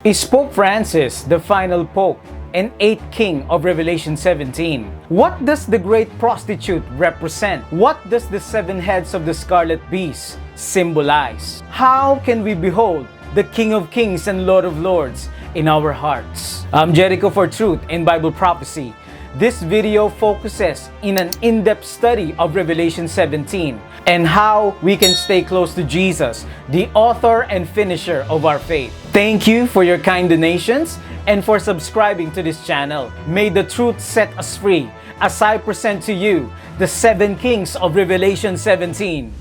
Is Pope Francis the final Pope and eighth king of Revelation 17? What does the great prostitute represent? What does the seven heads of the Scarlet Beast symbolize? How can we behold the King of Kings and Lord of Lords in our hearts? I'm Jericho for Truth in Bible Prophecy. This video focuses in an in-depth study of Revelation 17 and how we can stay close to Jesus, the author and finisher of our faith. Thank you for your kind donations and for subscribing to this channel. May the truth set us free as I present to you the seven kings of Revelation 17.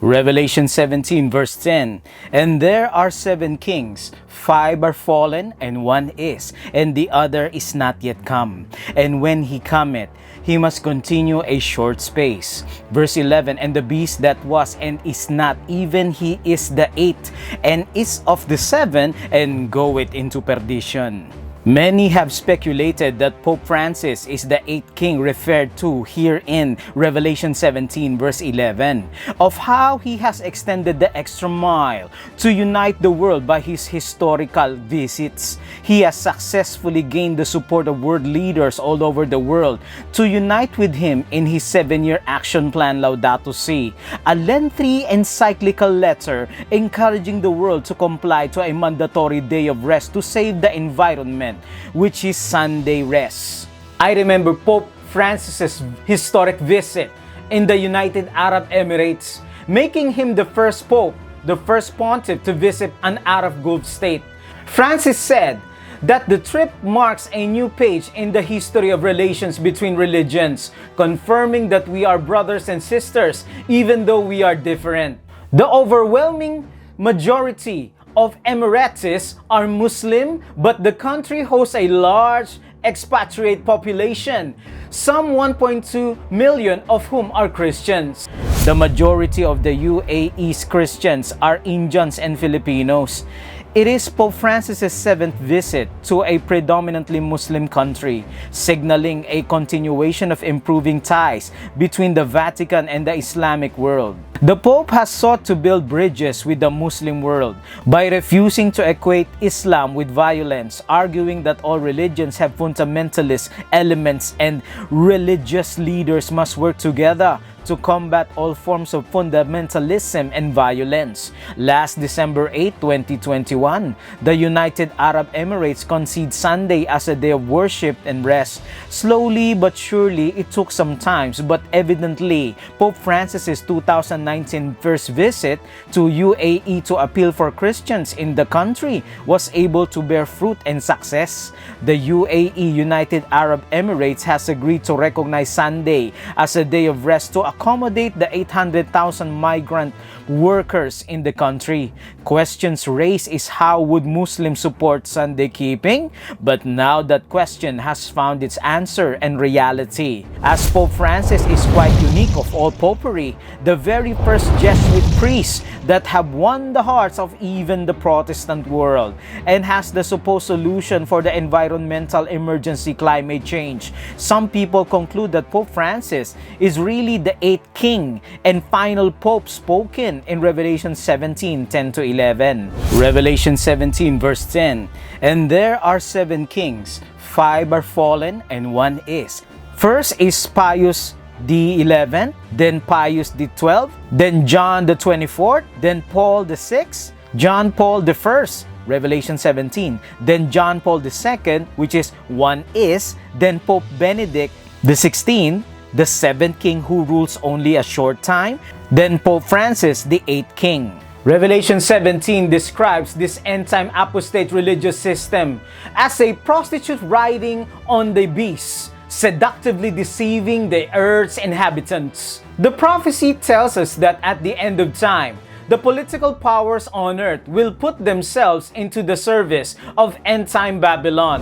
Revelation 17 verse 10, and there are seven kings, 5 are fallen, and 1 is, and the other is not yet come. And when he cometh, he must continue a short space. Verse 11, and the beast that was and is not, even he is the eighth, and is of the seven, and goeth into perdition. Many have speculated that Pope Francis is the eighth king referred to here in Revelation 17 verse 11, of how he has extended the extra mile to unite the world by his historical visits. He has successfully gained the support of world leaders all over the world to unite with him in his 7-year action plan LAUDATO Si, a lengthy encyclical letter encouraging the world to comply to a mandatory day of rest to save the environment, which is Sunday rest. I remember Pope Francis's historic visit in the United Arab Emirates, making him the first pope, the first pontiff to visit an Arab Gulf state. Francis said that the trip marks a new page in the history of relations between religions, confirming that we are brothers and sisters even though we are different. The overwhelming majority of Emiratis are Muslim, but the country hosts a large expatriate population, some 1.2 million of whom are Christians. The majority of the UAE's Christians are Indians and Filipinos. It is Pope Francis's 7th visit to a predominantly Muslim country, signaling a continuation of improving ties between the Vatican and the Islamic world. The Pope has sought to build bridges with the Muslim world by refusing to equate Islam with violence, arguing that all religions have fundamentalist elements and religious leaders must work together to combat all forms of fundamentalism and violence. Last December 8, 2021, the United Arab Emirates conceded Sunday as a day of worship and rest. Slowly but surely, it took some time, but evidently, Pope Francis's 2019 first visit to UAE to appeal for Christians in the country was able to bear fruit and success. The UAE, United Arab Emirates, has agreed to recognize Sunday as a day of rest to accommodate the 800,000 migrant workers in the country. Questions raised is how would Muslims support Sunday keeping? But now that question has found its answer and reality. As Pope Francis is quite unique of all popery, the very first Jesuit priest that have won the hearts of even the Protestant world, and has the supposed solution for the environmental emergency, climate change. Some people conclude that Pope Francis is really the eighth king and final pope spoken in Revelation 17, 10 to 11. Revelation 17 verse 10, and there are seven kings, 5 are fallen, and 1 is. First is Pius the 11th, then Pius the 12th, then John the 24th, then Paul the 6th, John Paul the 1st, Revelation 17, then John Paul the 2nd, which is 1 is, then Pope Benedict the 16th, the 7th king who rules only a short time, then Pope Francis the 8th king. Revelation 17 describes this end-time apostate religious system as a prostitute riding on the beast, seductively deceiving the earth's inhabitants. The prophecy tells us that at the end of time, the political powers on earth will put themselves into the service of end-time Babylon.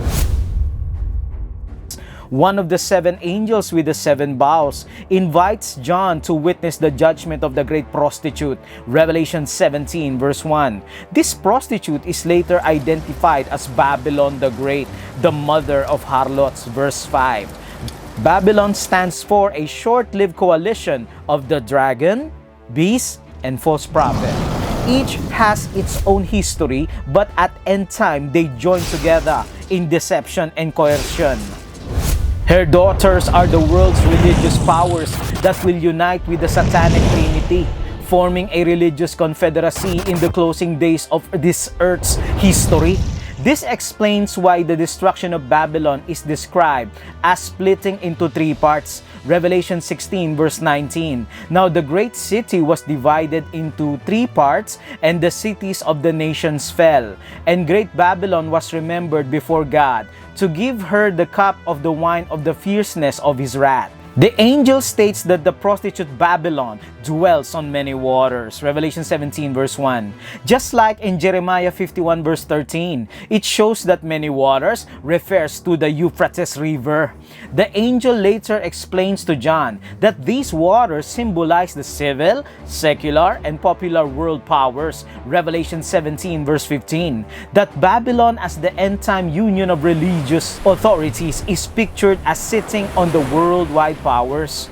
one of the 7 angels with the 7 bowls, invites John to witness the judgment of the great prostitute. Revelation 17 verse 1. This prostitute is later identified as Babylon the Great, the mother of harlots. Verse 5. Babylon stands for a short-lived coalition of the dragon, beast, and false prophet. Each has its own history, but at end time they join together in deception and coercion. Her daughters are the world's religious powers that will unite with the Satanic Trinity, forming a religious confederacy in the closing days of this earth's history. This explains why the destruction of Babylon is described as splitting into 3 parts. Revelation 16 verse 19. Now the great city was divided into 3 parts, and the cities of the nations fell. And great Babylon was remembered before God, to give her the cup of the wine of the fierceness of his wrath. The angel states that the prostitute Babylon dwells on many waters. Revelation 17 verse 1. Just like in Jeremiah 51 verse 13, it shows that many waters refers to the Euphrates River. The angel later explains to John that these waters symbolize the civil, secular, and popular world powers. Revelation 17 verse 15. That Babylon as the end-time union of religious authorities is pictured as sitting on the worldwide powers.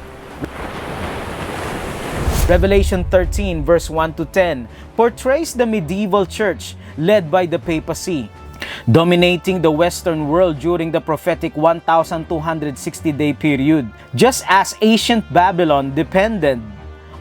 Revelation 13 verse 1 to 10 portrays the medieval church led by the papacy, dominating the Western world during the prophetic 1260-day period. Just as ancient Babylon depended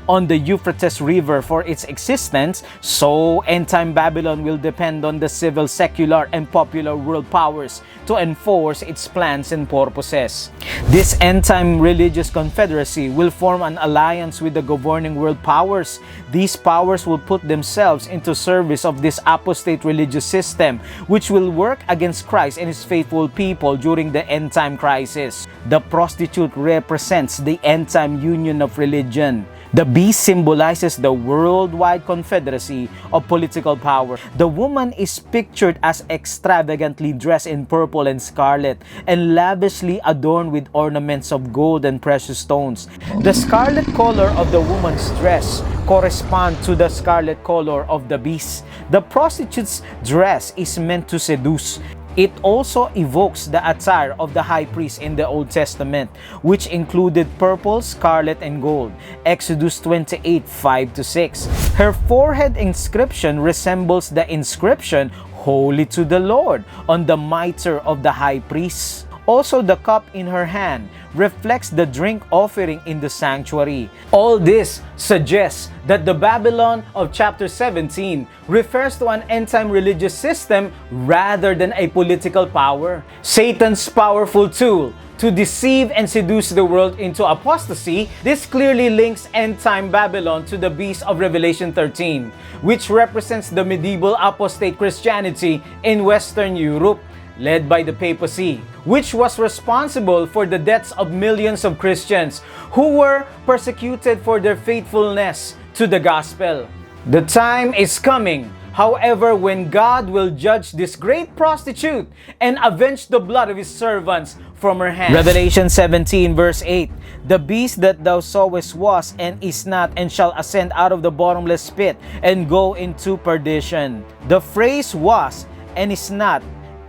on the Euphrates River for its existence, so end-time Babylon will depend on the civil, secular, and popular world powers to enforce its plans and purposes. This end-time religious confederacy will form an alliance with the governing world powers. These powers will put themselves into service of this apostate religious system, which will work against Christ and his faithful people during the end-time crisis. The prostitute represents the end-time union of religion. The beast symbolizes the worldwide confederacy of political power. The woman is pictured as extravagantly dressed in purple and scarlet, and lavishly adorned with ornaments of gold and precious stones. The scarlet color of the woman's dress corresponds to the scarlet color of the beast. The prostitute's dress is meant to seduce. It also evokes the attire of the high priest in the Old Testament, which included purple, scarlet, and gold. Exodus 28, 5-6. Her forehead inscription resembles the inscription, "Holy to the Lord," on the mitre of the high priest. Also, the cup in her hand reflects the drink offering in the sanctuary. All this suggests that the Babylon of chapter 17 refers to an end-time religious system rather than a political power. Satan's powerful tool to deceive and seduce the world into apostasy, this clearly links end-time Babylon to the beast of Revelation 13, which represents the medieval apostate Christianity in Western Europe, led by the papacy, which was responsible for the deaths of millions of Christians who were persecuted for their faithfulness to the gospel. The time is coming, however, when God will judge this great prostitute and avenge the blood of his servants from her hand. Revelation 17 verse 8. The beast that thou sawest was and is not, and shall ascend out of the bottomless pit and go into perdition. The phrase was and is not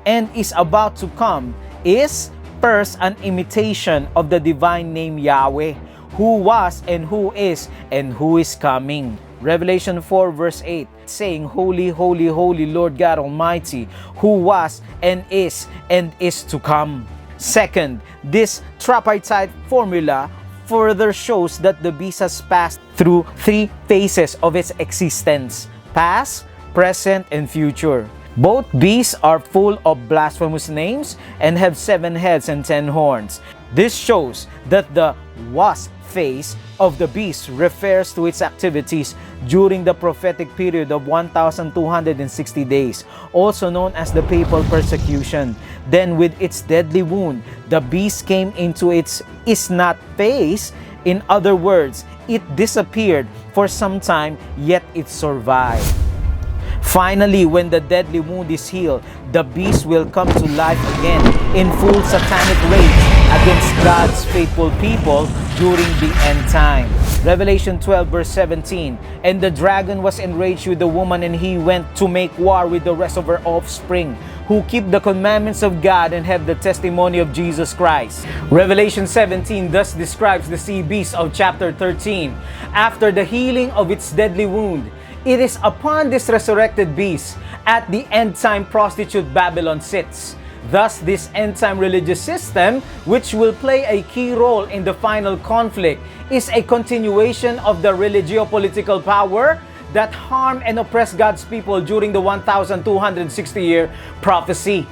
and is about to come is first an imitation of the divine name Yahweh, who was and who is coming. Revelation 4 verse 8, saying, "Holy, holy, holy Lord God Almighty, who was and is to come." Second, this tripartite formula further shows that the beast has passed through 3 phases of its existence: past, present, and future. Both beasts are full of blasphemous names and have 7 heads and 10 horns. This shows that the wasp phase of the beast refers to its activities during the prophetic period of 1260 days, also known as the papal persecution. Then with its deadly wound, the beast came into its is not phase. In other words, it disappeared for some time, yet it survived. Finally, when the deadly wound is healed, the beast will come to life again in full satanic rage against God's faithful people during the end time. Revelation 12 verse 17, and the dragon was enraged with the woman, and he went to make war with the rest of her offspring, who keep the commandments of God and have the testimony of Jesus Christ. Revelation 17 thus describes the sea beast of chapter 13. After the healing of its deadly wound, it is upon this resurrected beast at the end-time prostitute Babylon sits. Thus, this end-time religious system, which will play a key role in the final conflict, is a continuation of the religio-political power that harmed and oppressed God's people during the 1260-year prophecy.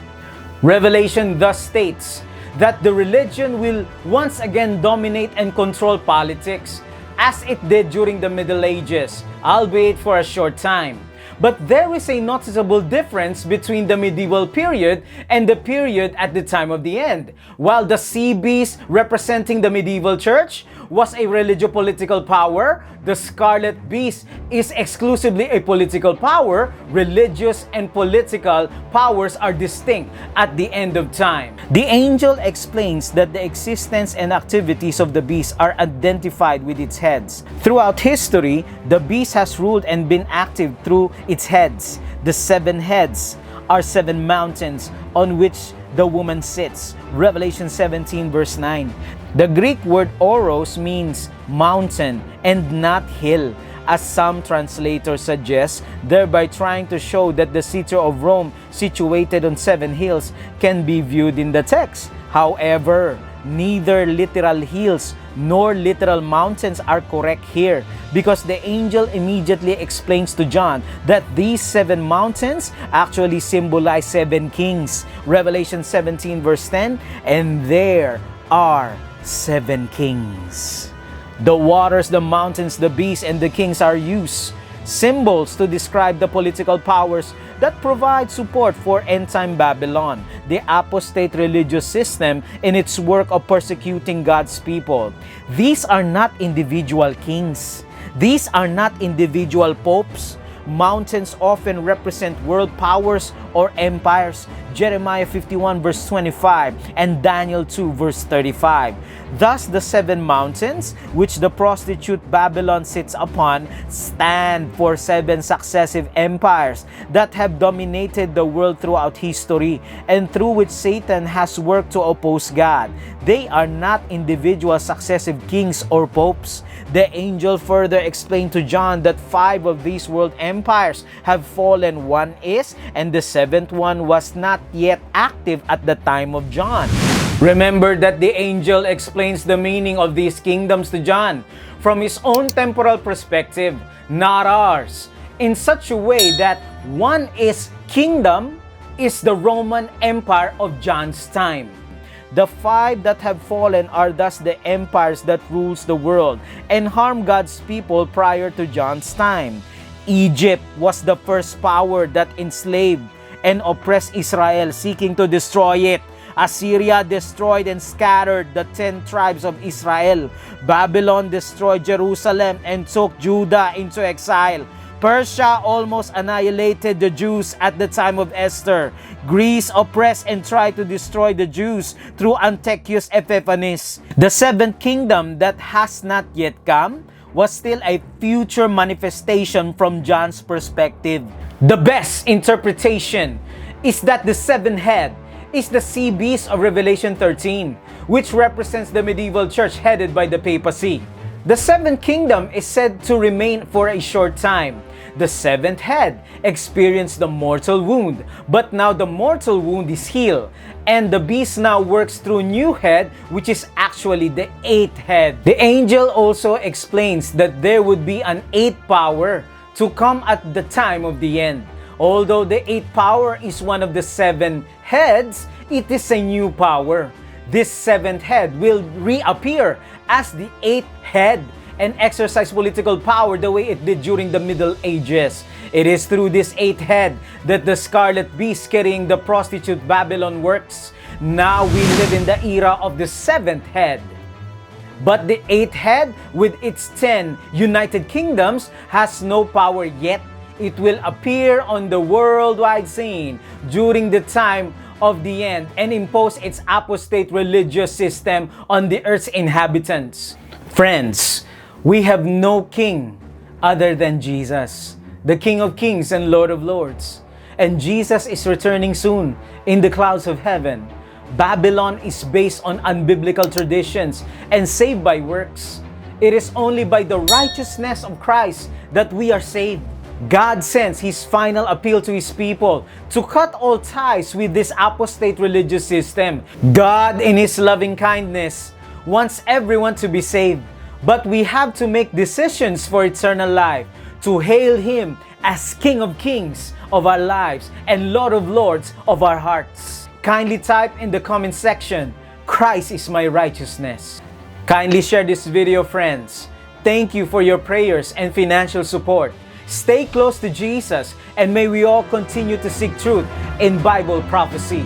Revelation thus states that the religion will once again dominate and control politics, as it did during the Middle Ages, albeit for a short time. But there is a noticeable difference between the medieval period and the period at the time of the end. While the sea beast representing the medieval church was a religio-political power, the Scarlet Beast is exclusively a political power. Religious and political powers are distinct at the end of time. The angel explains that the existence and activities of the beast are identified with its heads. Throughout history, the beast has ruled and been active through its heads. The 7 heads are 7 mountains on which the woman sits. Revelation 17 verse 9. The Greek word oros means mountain and not hill, as some translators suggest, thereby trying to show that the city of Rome, situated on 7 hills, can be viewed in the text. However, neither literal hills nor literal mountains are correct here, because the angel immediately explains to John that these 7 mountains actually symbolize 7 kings. Revelation 17 verse 10, and there are 7 kings. The waters, the mountains, the beasts, and the kings are used symbols to describe the political powers that provide support for end-time Babylon, the apostate religious system in its work of persecuting God's people. These are not individual kings. These are not individual popes. Mountains often represent world powers or empires. Jeremiah 51 verse 25 and Daniel 2 verse 35. Thus, the 7 mountains which the prostitute Babylon sits upon stand for 7 successive empires that have dominated the world throughout history and through which Satan has worked to oppose God. They are not individual successive kings or popes. The angel further explained to John that 5 of these world empires have fallen. 1 is, and the 7th one was not yet active at the time of John. Remember that the angel explains the meaning of these kingdoms to John from his own temporal perspective, not ours, in such a way that 1 is kingdom is the Roman Empire of John's time. The 5 that have fallen are thus the empires that rules the world and harm God's people prior to John's time. Egypt was the first power that enslaved and oppressed Israel, seeking to destroy it. Assyria destroyed and scattered the 10 tribes of Israel. Babylon destroyed Jerusalem and took Judah into exile. Persia almost annihilated the Jews at the time of Esther. Greece oppressed and tried to destroy the Jews through Antiochus Epiphanes. The 7th kingdom that has not yet come was still a future manifestation from John's perspective. The best interpretation is that the 7th head is the sea beast of Revelation 13, which represents the medieval church headed by the papacy. The 7th kingdom is said to remain for a short time. The 7th head experienced the mortal wound, but now the mortal wound is healed, and the beast now works through new head, which is actually the 8th head. The angel also explains that there would be an 8th power to come at the time of the end. Although the 8th power is one of the 7 heads, it is a new power. This 7th head will reappear as the 8th head and exercise political power the way it did during the Middle Ages. It is through this 8th head that the Scarlet Beast carrying the prostitute Babylon works. Now we live in the era of the 7th head. But the 8th head, with its 10 united kingdoms, has no power yet. it will appear on the worldwide scene during the time of the end and impose its apostate religious system on the earth's inhabitants. Friends, we have no king other than Jesus, the King of Kings and Lord of Lords. And Jesus is returning soon in the clouds of heaven. Babylon is based on unbiblical traditions and saved by works. It is only by the righteousness of Christ that we are saved. God sends His final appeal to His people to cut all ties with this apostate religious system. God, in His loving kindness, wants everyone to be saved. But we have to make decisions for eternal life, to hail Him as King of Kings of our lives and Lord of Lords of our hearts. Kindly type in the comment section, "Christ is my righteousness." Kindly share this video, friends. Thank you for your prayers and financial support. Stay close to Jesus, and may we all continue to seek truth in Bible prophecy.